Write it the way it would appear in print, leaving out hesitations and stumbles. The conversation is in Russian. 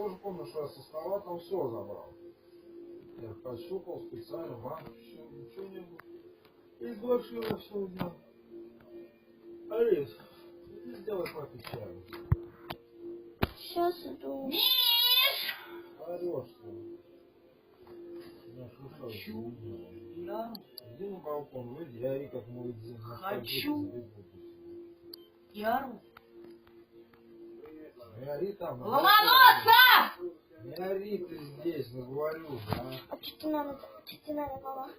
уже помню, что я со стола там все забрал. Я пощупал специально, банк, все, ничего не было. Из квартиры все взял. Алис, иди сделай папе чаю. Сейчас иду. Орешь ты. Я слушаю. Я Иди на балкон, выйди, я ори как молодец. хочу. Я Не ори там. Ломоносов! Не ори ты здесь, ну говорю, да. А что тебе надо, мама?